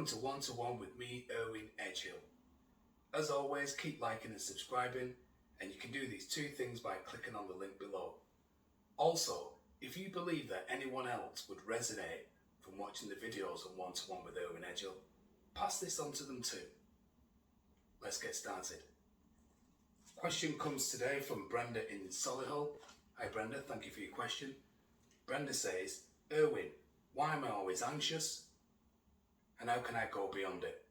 to One with me, Irwin Edgehill. As always, keep liking and subscribing, and you can do these two things by clicking on the link below. Also, if you believe that anyone else would resonate from watching the videos on One with Irwin Edgehill, pass this on to them too. Let's get started. Question comes today from Brenda in Solihull. Hi Brenda, thank you for your question. Brenda says, Irwin, why am I always anxious? And how can I go beyond it?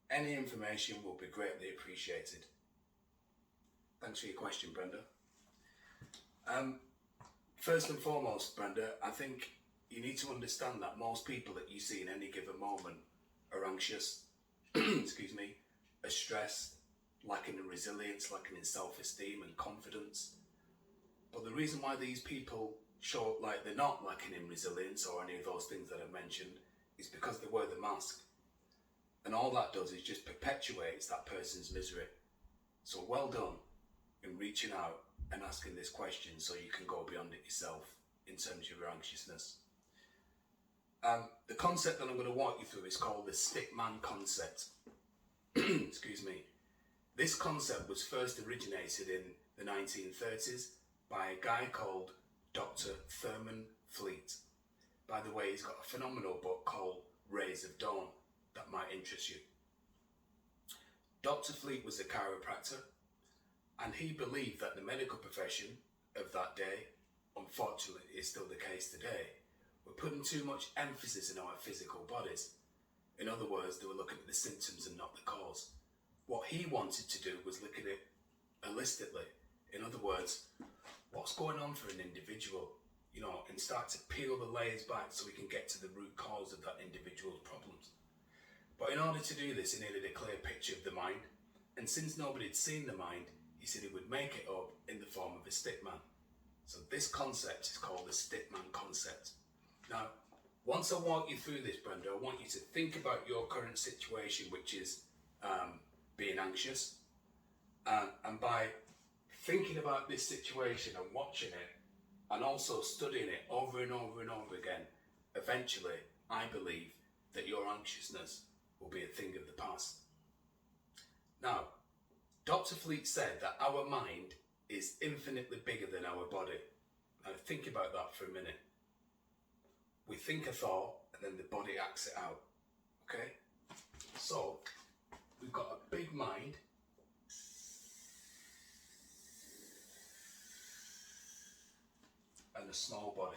Any information will be greatly appreciated. Thanks for your question, Brenda. First and foremost, Brenda, I think you need to understand that most people that you see in any given moment are anxious, excuse me, are stressed, lacking in resilience, lacking in self-esteem and confidence. But the reason why these people show like they're not lacking in resilience or any of those things that I've mentioned is because they wear the mask. And all that does is just perpetuates that person's misery. So well done in reaching out and asking this question so you can go beyond it yourself in terms of your anxiousness. The concept that I'm going to walk you through is called the stickman concept. Excuse me. This concept was first originated in the 1930s by a guy called Dr. Thurman Fleet. By the way, he's got a phenomenal book called Rays of Dawn that might interest you. Dr. Fleet was a chiropractor, and he believed that the medical profession of that day, unfortunately is still the case today, were putting too much emphasis in our physical bodies. In other words, they were looking at the symptoms and not the cause. What he wanted to do was look at it holistically. In other words, what's going on for an individual, and start to peel the layers back so we can get to the root cause of that individual's problems. But in order to do this, he needed a clear picture of the mind. And since nobody had seen the mind, he said he would make it up in the form of a stickman. So this concept is called the stickman concept. Now, once I walk you through this, Brenda, I want you to think about your current situation, which is being anxious. And by thinking about this situation and watching it, and also studying it over and over and over again, eventually, I believe that your anxiousness will be a thing of the past. Now, Dr. Fleet said that our mind is infinitely bigger than our body. Now think about that for a minute. We think a thought and then the body acts it out, okay? So, we've got a big mind and a small body.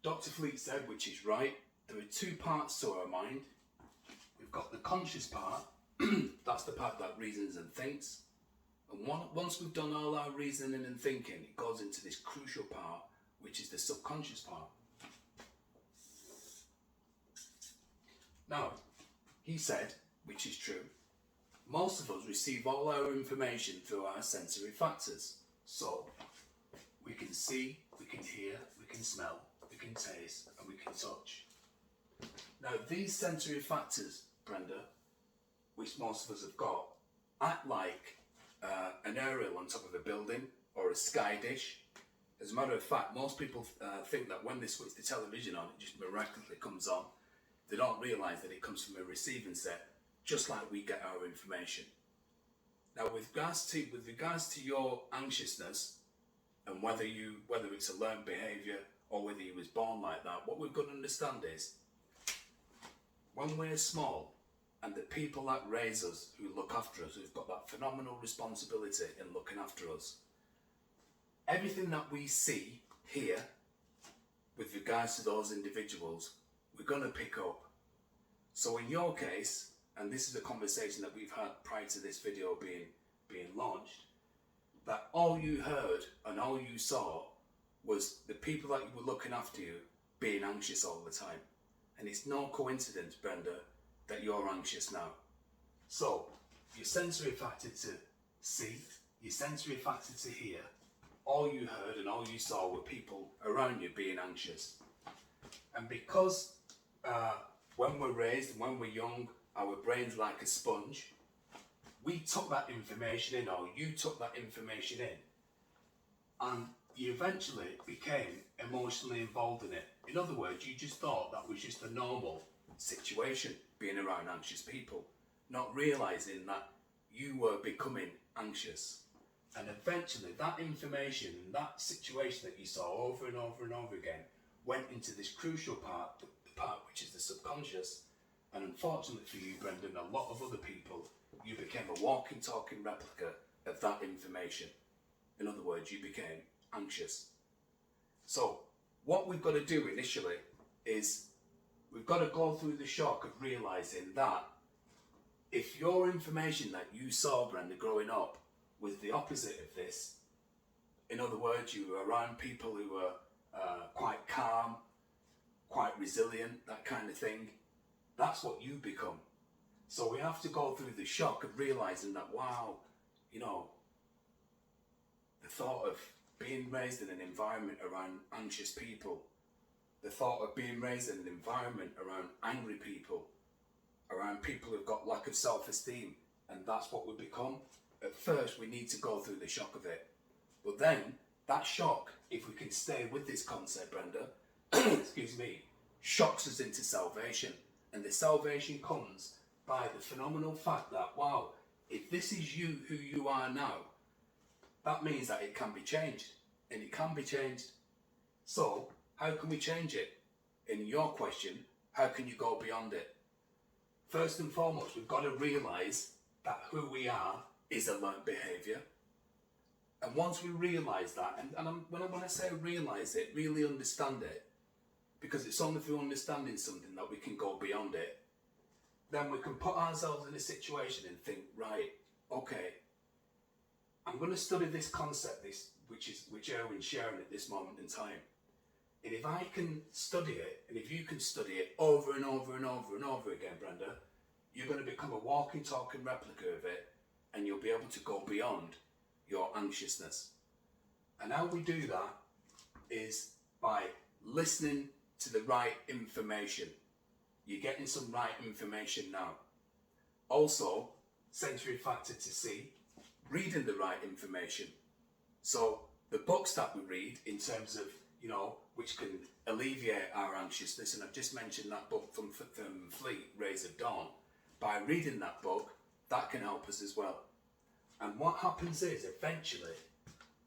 Dr. Fleet said, which is right, there are two parts to our mind. We've got the conscious part, that's the part that reasons and thinks. And once we've done all our reasoning and thinking, it goes into this crucial part, which is the subconscious part. Now, he said, which is true, most of us receive all our information through our sensory factors. So, we can see, we can hear, we can smell, we can taste, and we can touch. Now, these sensory factors, Brenda, which most of us have got, act like an aerial on top of a building or a sky dish. As a matter of fact, most people think that when they switch the television on, it just miraculously comes on. They don't realise that it comes from a receiving set, just like we get our information. Now, with regards to your anxiousness, and whether it's a learned behaviour or whether you was born like that, what we've got to understand is, when we're small, and the people that raise us, who look after us, who've got that phenomenal responsibility in looking after us, everything that we see here, with regards to those individuals, we're going to pick up. So in your case, and this is a conversation that we've had prior to this video being launched, that all you heard and all you saw was the people that were looking after you being anxious all the time. And it's no coincidence, Brenda, that you're anxious now. So, your sensory factor to see, your sensory factor to hear, all you heard and all you saw were people around you being anxious. And because when we're raised and when we're young, our brain's like a sponge, we took that information in, or you took that information in, and you eventually became emotionally involved in it. In other words, you just thought that was just a normal situation, being around anxious people, not realising that you were becoming anxious. And eventually that information and that situation that you saw over and over and over again went into this crucial part, the part which is the subconscious. And unfortunately for you, Brendan, a lot of other people, you became a walking, talking replica of that information. In other words, you became anxious. So what we've got to do initially is we've got to go through the shock of realising that if your information that you saw, Brenda, growing up was the opposite of this, in other words, you were around people who were quite calm, quite resilient, that kind of thing, that's what you become. So we have to go through the shock of realising that, wow, you know, the thought of being raised in an environment around anxious people, the thought of being raised in an environment around angry people, around people who've got lack of self-esteem, and that's what we become. At first, we need to go through the shock of it. But then, that shock, if we can stay with this concept, Brenda, excuse me, shocks us into salvation. And the salvation comes by the phenomenal fact that, wow, if this is you, who you are now, that means that it can be changed. And it can be changed. So, how can we change it? In your question, how can you go beyond it? First and foremost, we've got to realise that who we are is a learned behaviour. And once we realise that, when I say realise it, really understand it, because it's only through understanding something that we can go beyond it, then we can put ourselves in a situation and think, right, okay, I'm going to study this concept, which Irwin's sharing at this moment in time. And if I can study it, and if you can study it over and over and over and over again, Brenda, you're going to become a walking, talking replica of it, and you'll be able to go beyond your anxiousness. And how we do that is by listening to the right information. You're getting some right information now. Also, sensory factor to see, reading the right information. So the books that we read in terms of, you know, which can alleviate our anxiousness, and I've just mentioned that book from Fleet, Rays of Dawn, by reading that book, that can help us as well. And what happens is, eventually,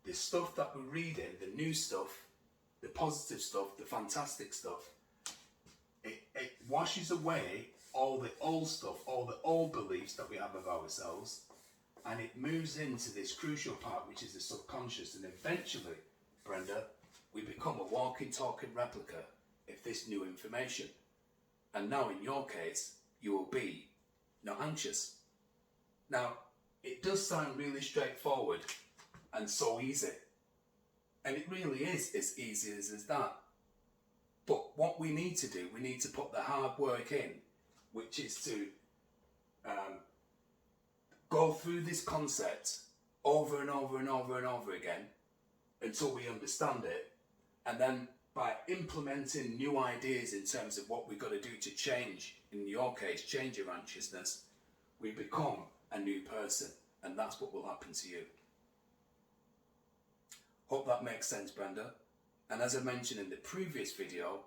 the stuff that we're reading, the new stuff, the positive stuff, the fantastic stuff, it washes away all the old stuff, all the old beliefs that we have of ourselves, and it moves into this crucial part, which is the subconscious, and eventually, Brenda, we become a walking, talking replica of this new information. And now, in your case, you will be not anxious. Now, it does sound really straightforward and so easy. And it really is as easy as that. But what we need to do, we need to put the hard work in, which is to go through this concept over and over and over and over again until we understand it. And then by implementing new ideas in terms of what we've got to do to change, in your case, change your anxiousness, we become a new person. And that's what will happen to you. Hope that makes sense, Brenda. And as I mentioned in the previous video,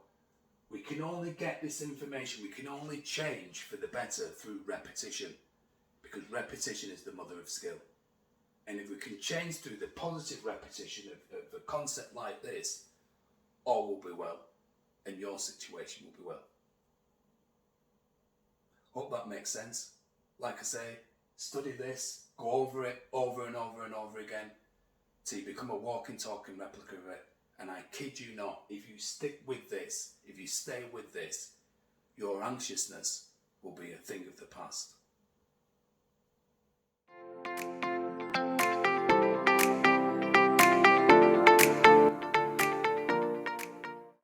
we can only get this information, we can only change for the better through repetition, because repetition is the mother of skill. And if we can change through the positive repetition of a concept like this, all will be well, and your situation will be well. Hope that makes sense. Like I say, study this, go over it over and over and over again, till you become a walking, talking replica of it. And I kid you not, if you stick with this, if you stay with this, your anxiousness will be a thing of the past.